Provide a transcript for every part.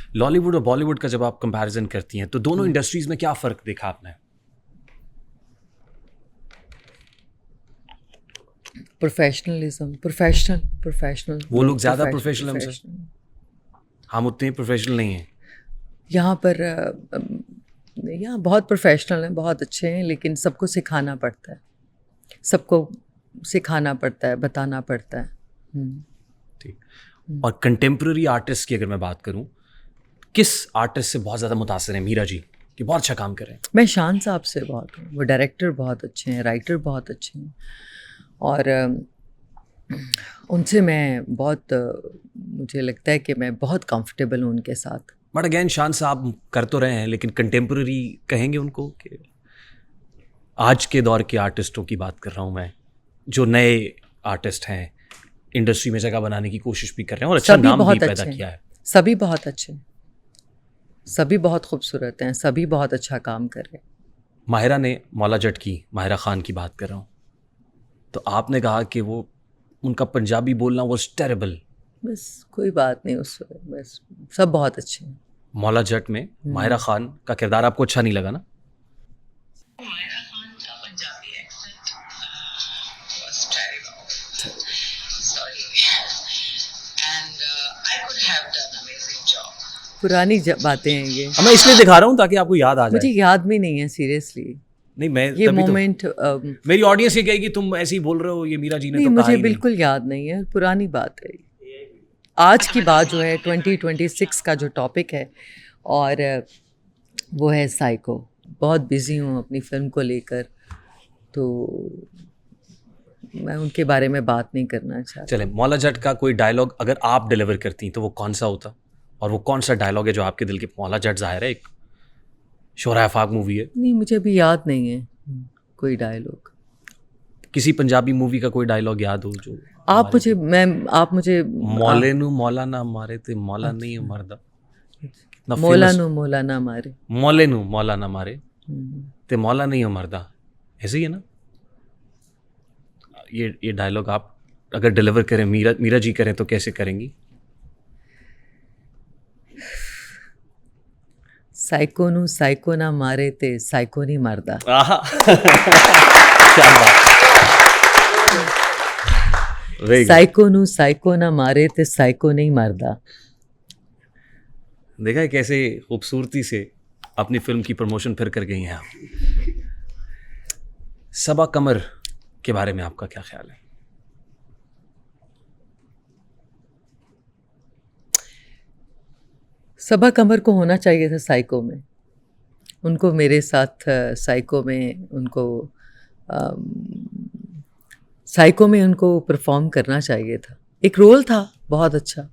लॉलीवुड और बॉलीवुड का जब आप कंपैरिजन करती हैं तो दोनों इंडस्ट्रीज में क्या फ़र्क देखा आपने? प्रोफेशनलिज्म, प्रोफेशनल वो लोग ज़्यादा प्रोफेशनल हमसे, हम उतने प्रोफेशनल नहीं हैं। यहाँ पर यहाँ बहुत प्रोफेशनल हैं, बहुत अच्छे हैं, लेकिन सबको सिखाना पड़ता है, सबको सिखाना पड़ता है, बताना पड़ता है। ठीक। और कंटेम्प्रेरी आर्टिस्ट की अगर मैं बात करूं, किस आर्टिस्ट से बहुत ज़्यादा मुतासिर हैं मीरा जी कि बहुत अच्छा काम कर रहे हैं? मैं शान साहब से बहुत हूँ, वो डायरेक्टर बहुत अच्छे हैं, राइटर बहुत अच्छे हैं, और उनसे मैं बहुत मुझे लगता है कि मैं बहुत कंफर्टेबल हूँ उनके साथ। बट अगेन शान साहब कर तो रहे हैं, लेकिन कंटेम्प्रेरी कहेंगे उनको कि आज के दौर के आर्टिस्टों की बात कर रहा हूँ मैं, जो नए आर्टिस्ट हैं, इंडस्ट्री में जगह बनाने की कोशिश भी कर रहे हैं और अच्छा नाम भी पैदा किया है। सभी बहुत अच्छे हैं, सभी बहुत खूबसूरत हैं, सभी बहुत अच्छा काम कर रहे हैं। माहिरा ने मौला जट की, माहिरा खान की बात कर रहा हूँ, तो आपने कहा कि वो उनका पंजाबी बोलना वाज टेरेबल। बस कोई बात नहीं, उस बस सब बहुत अच्छे हैं। मौला जट में माहिरा खान का किरदार आपको अच्छा नहीं लगा ना? माहिरा खान का Punjabi accent was terrible. Sorry. And I could have done amazing job. पुरानी बातें हैं ये, मैं इसलिए दिखा रहा हूँ ताकि आपको याद आ जाए। मुझे याद भी नहीं है सीरियसली। नहीं, मैं ये तभी मोमेंट तो, मेरी ऑडियंस ये कहेगी तुम ऐसे ही बोल रहे हो, ये मीरा जी ने नहीं, तो कहा मुझे ही बिल्कुल याद नहीं है, पुरानी बात है। आज की बात जो है 2026 का जो टॉपिक है, और वो है साइको। बहुत बिजी हूँ अपनी फिल्म को लेकर, तो मैं उनके बारे में बात नहीं करना चाहती। चले, मौला जट का कोई डायलॉग अगर आप डिलीवर करती तो वो कौन सा होता, और वो कौन सा डायलॉग है जो आपके दिल के? मौला जट जाहिर है एक शोरा आफाक मूवी है। नहीं, मुझे अभी याद नहीं है कोई डायलॉग। किसी पंजाबी मूवी का कोई डायलॉग याद हो जो आप मुझे मौले नू मौला ना मारे ते मौला नहीं मरदा, मौला नू मौला ना मारे, मौले नू मौला ना मारे ते मौला नहीं मरदा, ऐसे ही है ना? ये डायलॉग आप अगर डिलीवर करें, मीरा जी करें, तो कैसे करेंगी? साइको नू साइको ना मारे ते साइको नहीं मरदा। क्या बात है। साइको नू साइको ना मारे ते साइको नहीं मरदा। देखा है कैसे खूबसूरती से अपनी फिल्म की प्रमोशन फिर कर गई हैं आप। सबा कमर के बारे में आपका क्या ख्याल है? सबा कमर को होना चाहिए था साइको में, उनको मेरे साथ साइको में उनको परफॉर्म करना चाहिए था। एक रोल था बहुत अच्छा।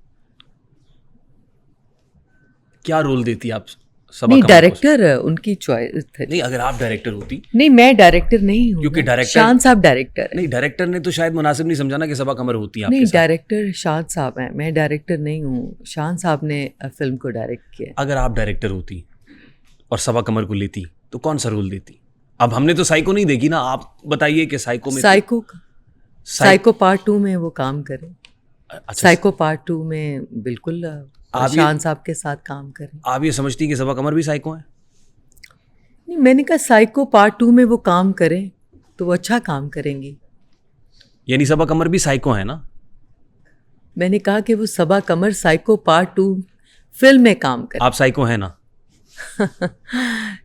क्या रोल देती आप सबा नहीं, कमर डायरेक्टर उनकी चॉइस थी। नहीं, अगर आप डायरेक्टर होती। नहीं, मैं डायरेक्टर नहीं हूँ, क्योंकि डायरेक्टर शान साहब डायरेक्टर है। नहीं, डायरेक्टर ने तो शायद मुनासिब नहीं समझा ना कि सबा कमर होती है आपके नहीं, साथ। डायरेक्टर शान साहब हैं, मैं डायरेक्टर नहीं हूँ। शान साहब ने फिल्म को डायरेक्ट किया। अगर आप डायरेक्टर होती और सबा कमर को लेती तो कौन सा रोल देती? अब हमने तो साइको नहीं देखी ना, आप बताइए कि साइको में साइको पार्ट 2 में वो काम करें। अच्छा, साइको पार्ट 2 में बिल्कुल शान साहब के साथ काम करें। आप ये समझती हैं कि सबा कमर भी साइको है? नहीं, मैंने कहा साइको पार्ट 2 में वो काम करें तो वो अच्छा काम करेंगी। यानी सबा कमर भी साइको है ना? मैंने कहा कि वो सबा कमर साइको पार्ट 2 फिल्म में काम करें। आप साइको हैं ना?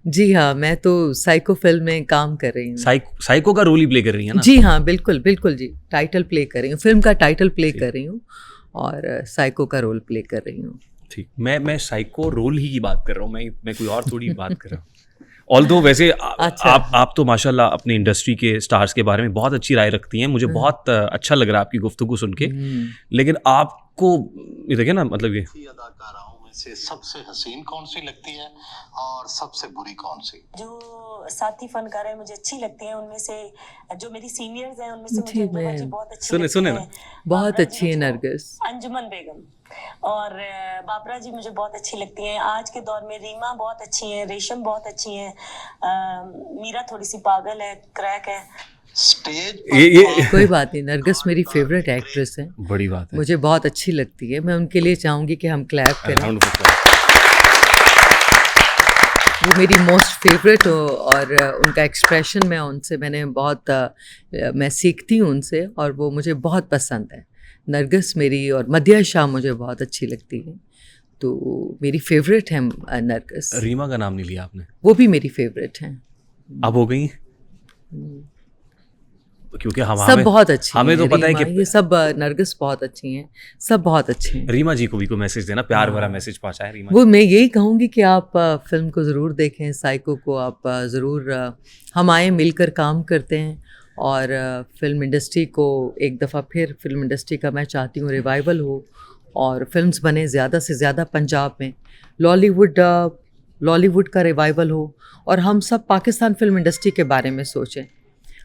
जी हाँ, मैं तो साइको फिल्म में काम कर रही हूँ। साइको का रोल ही प्ले कर रही है ना? जी हाँ, बिल्कुल बिल्कुल जी, टाइटल प्ले कर रही हूँ, फिल्म का टाइटल प्ले कर रही हूँ और साइको का रोल प्ले कर रही हूँ। ठीक, मैं साइको रोल ही की बात कर रहा हूँ, मैं कोई और थोड़ी बात कर रहा हूँ। ऑल्दो वैसे अच्छा। आप तो माशाल्लाह अपनी इंडस्ट्री के स्टार्स के बारे में बहुत अच्छी राय रखती हैं, मुझे बहुत अच्छा लग रहा है आपकी गुफ्तगू सुन के। लेकिन आपको ये देखिए ना, मतलब ये अदाकाराओं में से सबसे हसीन कौन सी लगती है और सबसे बुरी कौन सी? जो साथी फनकार है मुझे अच्छी लगती हैं, उनमें से जो मेरी सीनियर्स हैं उनमें से मुझे अंजुमन जी बहुत अच्छी लगती सुने हैं। ना, बहुत अच्छी है नरगिस, अंजुमन बेगम और बाबरा जी मुझे बहुत अच्छी लगती हैं। आज के दौर में रीमा बहुत अच्छी हैं, रेशम बहुत अच्छी हैं, मीरा थोड़ी सी पागल है, क्रैक है। स्टेज ये कोई बात नहीं, नरगिस मेरी फेवरेट एक्ट्रेस है, बड़ी बात है। मुझे बहुत अच्छी लगती है। मैं उनके लिए चाहूँगी कि हम क्लैप करें। Round of applause। वो मेरी मोस्ट फेवरेट हो, और उनका एक्सप्रेशन मैंने बहुत मैं सीखती हूँ उनसे, और वो मुझे बहुत पसंद है। नरगिस मेरी, और मदिया शाह मुझे बहुत अच्छी लगती है, तो मेरी फेवरेट है नरगिस। रीमा का नाम नहीं लिया आपने। वो भी मेरी फेवरेट हैं। अब हो गई, क्योंकि हम सब बहुत अच्छी हमें हैं, तो पता है रीमा, कि ये सब नरगिस बहुत अच्छी हैं, सब बहुत अच्छे हैं। रीमा जी को भी कोई मैसेज देना, प्यार भरा मैसेज पहुंचाए रीमा वो मैं यही कहूँगी कि आप फिल्म को ज़रूर देखें, साइको को आप ज़रूर, हम आए मिलकर काम करते हैं, और फिल्म इंडस्ट्री को एक दफ़ा फिर, फिल्म इंडस्ट्री का मैं चाहती हूँ रिवाइवल हो, और फिल्म्स बने ज़्यादा से ज़्यादा पंजाब में, लॉलीवुड का रिवाइवल हो, और हम सब पाकिस्तान फिल्म इंडस्ट्री के बारे में सोचें,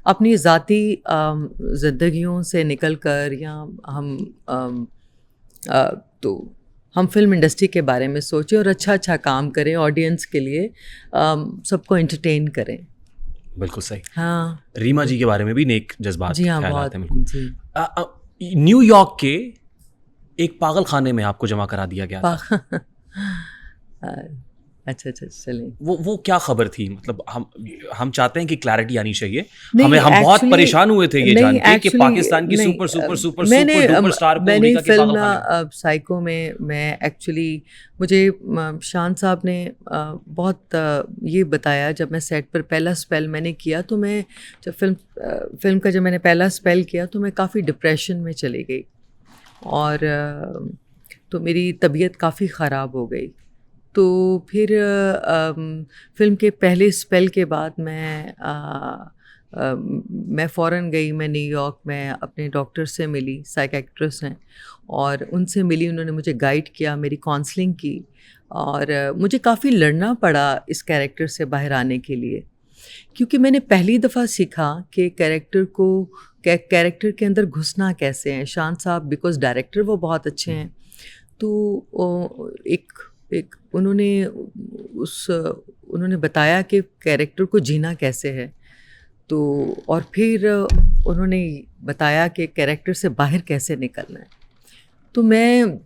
अपनी ज़ाती ज़िंदगियों से निकल कर, या तो हम फिल्म इंडस्ट्री के बारे में सोचें और अच्छा काम करें ऑडियंस के लिए, सबको एंटरटेन करें। बिल्कुल सही। हाँ रीमा जी के बारे में भी नेक जज्बात, जी हाँ, ख्यालात बहुत हैं बिल्कुल। जी। न्यूयॉर्क के एक पागल खाने में आपको जमा करा दिया गया था। अच्छा चलें। वो क्या खबर थी? मतलब हम चाहते हैं कि क्लैरिटी आनी चाहिए। नहीं, हम बहुत actually- परेशान हुए थे ये नहीं, जान के कि actually- पाकिस्तान की नहीं, सुपर मैंने डुपर स्टार को मैंने अमेरिका के फिल्म पागल खाने साइको में, मैं एक्चुअली, मुझे शान साहब ने बहुत ये बताया, जब मैं सेट पर पहला स्पेल मैंने किया, तो मैं जब फिल्म का जब मैंने पहला स्पेल किया, तो मैं काफ़ी डिप्रेशन में चली गई, और तो मेरी तबीयत काफ़ी ख़राब हो गई। तो फिर फिल्म के पहले स्पेल के बाद मैं फ़ौरन गई, मैं न्यूयॉर्क में अपने डॉक्टर से मिली, साइकियाट्रिस्ट हैं, और उनसे मिली, उन्होंने मुझे गाइड किया, मेरी काउंसलिंग की, और मुझे काफ़ी लड़ना पड़ा इस कैरेक्टर से बाहर आने के लिए, क्योंकि मैंने पहली दफ़ा सीखा कि कैरेक्टर के अंदर घुसना कैसे है। शान साहब बिकॉज़ डायरेक्टर वो बहुत अच्छे हैं, तो एक उन्होंने बताया कि कैरेक्टर को जीना कैसे है, तो और फिर उन्होंने बताया कि कैरेक्टर से बाहर कैसे निकलना है। तो मैं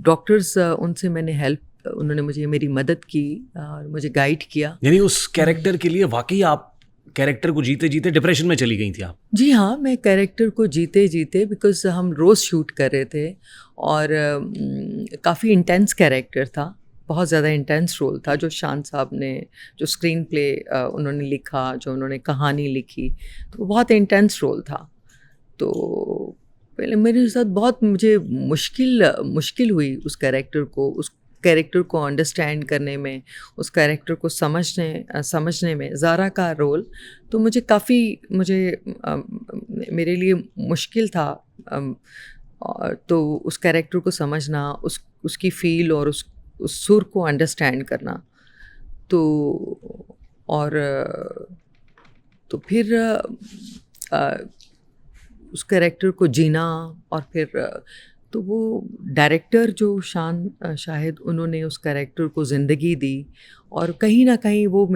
डॉक्टर्स, उनसे मैंने हेल्प, उन्होंने मुझे मेरी मदद की और मुझे गाइड किया। यानी उस कैरेक्टर के लिए वाकई आप कैरेक्टर को जीते जीते डिप्रेशन में चली गई थी आप? जी हाँ, मैं कैरेक्टर को जीते जीते, बिकॉज़ हम रोज़ शूट कर रहे थे, और काफ़ी इंटेंस कैरेक्टर था, बहुत ज़्यादा इंटेंस रोल था, जो शान साहब ने, जो स्क्रीन प्ले उन्होंने लिखा, जो उन्होंने कहानी लिखी, तो बहुत इंटेंस रोल था। तो पहले मेरे साथ बहुत मुझे मुश्किल हुई उस कैरेक्टर को अंडरस्टैंड करने में, उस कैरेक्टर को समझने में। ज़ारा का रोल तो मेरे लिए मुश्किल था, तो उस कैरेक्टर को समझना, उसकी फ़ील और उस सुर को अंडरस्टैंड करना, तो फिर उस कैरेक्टर को जीना, और फिर तो वो डायरेक्टर जो शाहिद, उन्होंने उस कैरेक्टर को ज़िंदगी दी, और कहीं ना कहीं वो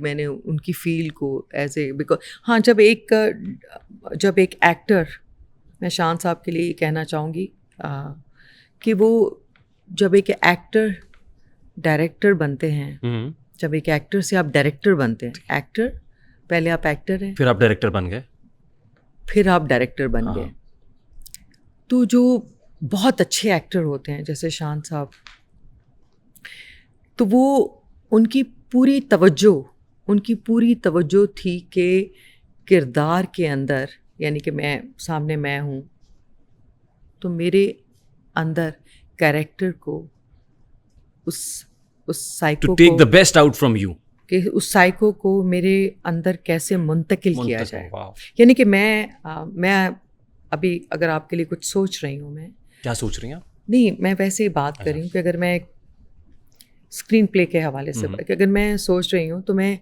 मैंने उनकी फ़ील को बिकॉज हाँ, जब एक एक्टर, मैं शान साहब के लिए कहना चाहूँगी कि वो जब एक एक्टर डायरेक्टर बनते हैं, जब एक एक्टर से आप डायरेक्टर बनते हैं, पहले आप एक्टर हैं, फिर आप डायरेक्टर बन गए, फिर आप डायरेक्टर बन गए, तो जो बहुत अच्छे एक्टर होते हैं जैसे शान साहब, तो वो उनकी पूरी तवज्जो थी कि किरदार के अंदर, यानी कि मैं हूँ, तो मेरे अंदर कैरेक्टर को, उस psycho to take the best out from you, कि उस साइको को मेरे अंदर कैसे मुंतकिल किया जाए। यानी कि मैं अभी अगर आपके लिए कुछ सोच रही हूँ, मैं क्या सोच रही हैं आप? नहीं, मैं वैसे ही बात कर रही हूँ कि अगर मैं स्क्रीन प्ले के हवाले से, कि अगर मैं सोच रही हूँ, तो मैं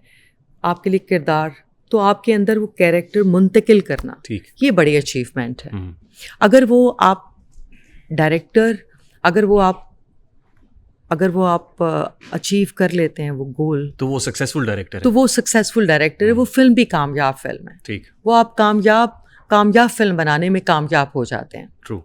आपके लिए किरदार, तो आपके अंदर वो कैरेक्टर मुंतकिल करना, ये बड़ी अचीवमेंट है। अगर वो आप डायरेक्टर, अगर वो आप अचीव कर लेते हैं वो गोल, तो वो सक्सेसफुल डायरेक्टर है, तो वो सक्सेसफुल डायरेक्टर है, वो फिल्म भी कामयाब फिल्म है। ठीक, वो आप कामयाब फिल्म बनाने में कामयाब हो जाते हैं। ट्रू।